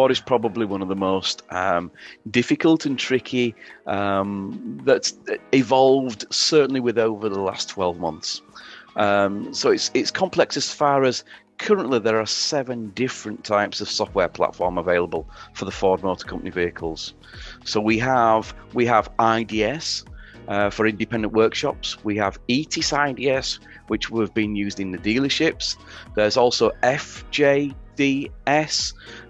Ford is probably one of the most difficult and tricky that's evolved, certainly with over the last 12 months. So it's complex as far as currently there are 7 different types of software platform available for the Ford Motor Company vehicles. So we have IDS for independent workshops. We have ETIS IDS, which have been used in the dealerships. There's also FJDS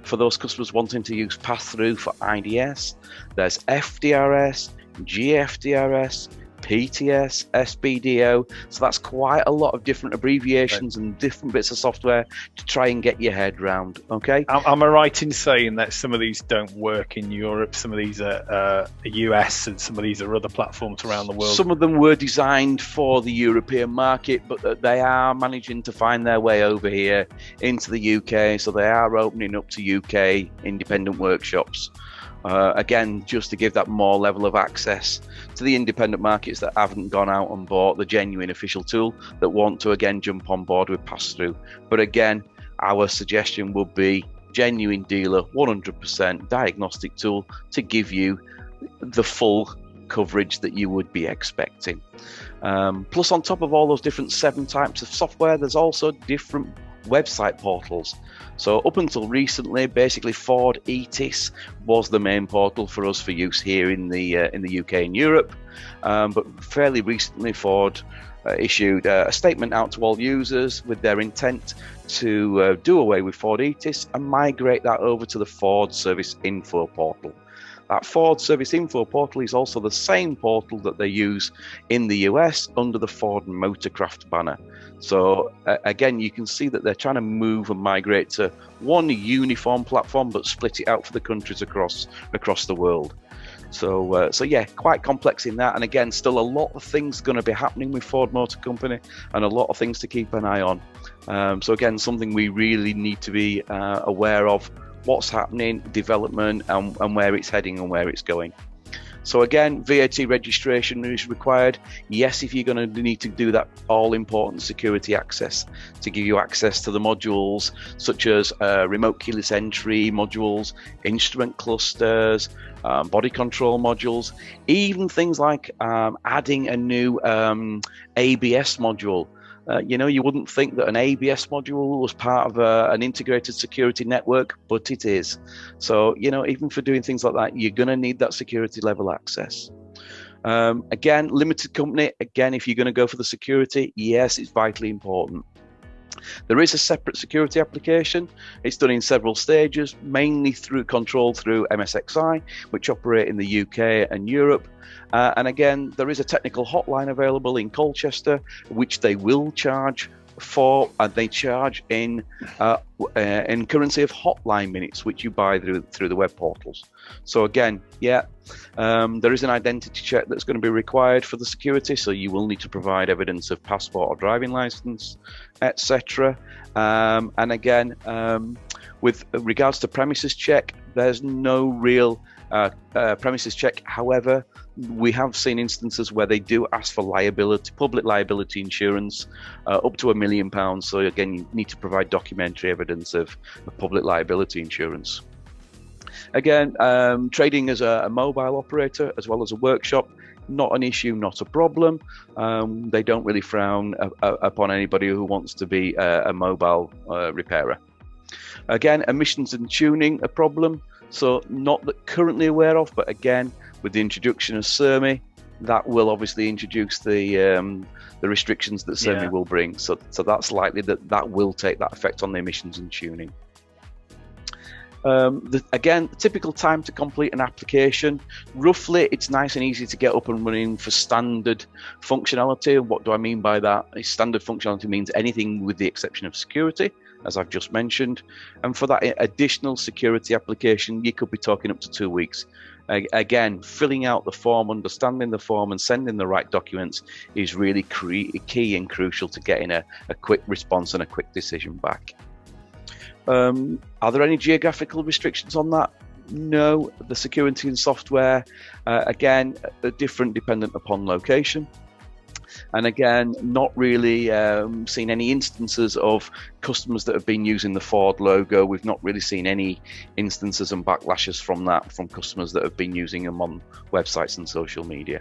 for those customers wanting to use pass-through for IDS. There's FDRS, GFDRS, PTS, SBDO. So that's quite a lot of different abbreviations and different bits of software to try and get your head round. Okay. Am I right in saying that some of these don't work in Europe? Some of these are US, and some of these are other platforms around the world. Some of them were designed for the European market, but they are managing to find their way over here into the UK. So they are opening up to UK independent workshops. Again, just to give that more level of access to the independent markets that haven't gone out and bought the genuine official tool, that want to again jump on board with pass-through. But again, our suggestion would be genuine dealer, 100% diagnostic tool to give you the full coverage that you would be expecting. Plus, on top of all those different 7 types of software, there's also different website portals. So up until recently, basically Ford ETIS was the main portal for us for use here in the UK and Europe. But fairly recently, Ford issued a statement out to all users with their intent to do away with Ford ETIS and migrate that over to the Ford Service Info portal. That Ford Service Info portal is also the same portal that they use in the US under the Ford Motorcraft banner. So again, you can see that they're trying to move and migrate to one uniform platform, but split it out for the countries across the world. So yeah, quite complex in that. And again, still a lot of things going to be happening with Ford Motor Company, and a lot of things to keep an eye on. So again, something we really need to be aware of, what's happening, development, and where it's heading and where it's going. So again, VAT registration is required. Yes, if you're going to need to do that all-important security access to give you access to the modules such as remote keyless entry modules, instrument clusters, body control modules, even things like adding a new ABS module. You wouldn't think that an ABS module was part of an integrated security network, but it is. So, even for doing things like that, you're going to need that security level access. Again, limited company, if you're going to go for the security, yes, it's vitally important. There is a separate security application. It's done in several stages, mainly controlled through MSXI, which operate in the UK and Europe. And again, there is a technical hotline available in Colchester, which they will charge for, and they charge in currency of hotline minutes, which you buy through the web portals. So again, there is an identity check that's going to be required for the security, so you will need to provide evidence of passport or driving license, etc. And again, with regards to premises check, there's no real premises check. However, we have seen instances where they do ask for public liability insurance up to £1 million. So again, you need to provide documentary evidence of public liability insurance. Again, trading as a mobile operator as well as a workshop, not an issue, not a problem. They don't really frown upon anybody who wants to be a mobile repairer. Again, emissions and tuning, a problem. So not that currently aware of, but again, with the introduction of CERMI, that will obviously introduce the restrictions that CERMI will bring. So that's likely that will take that effect on the emissions and tuning. Again, the typical time to complete an application, roughly it's nice and easy to get up and running for standard functionality. What do I mean by that? Standard functionality means anything with the exception of security, as I've just mentioned. And for that additional security application, you could be talking up to 2 weeks. Again, filling out the form, understanding the form, and sending the right documents is really key and crucial to getting a quick response and a quick decision back. Are there any geographical restrictions on that? No. The security and software, again, are different dependent upon location. And again, not really seen any instances of customers that have been using the Ford logo. We've not really seen any instances and backlashes from that from customers that have been using them on websites and social media.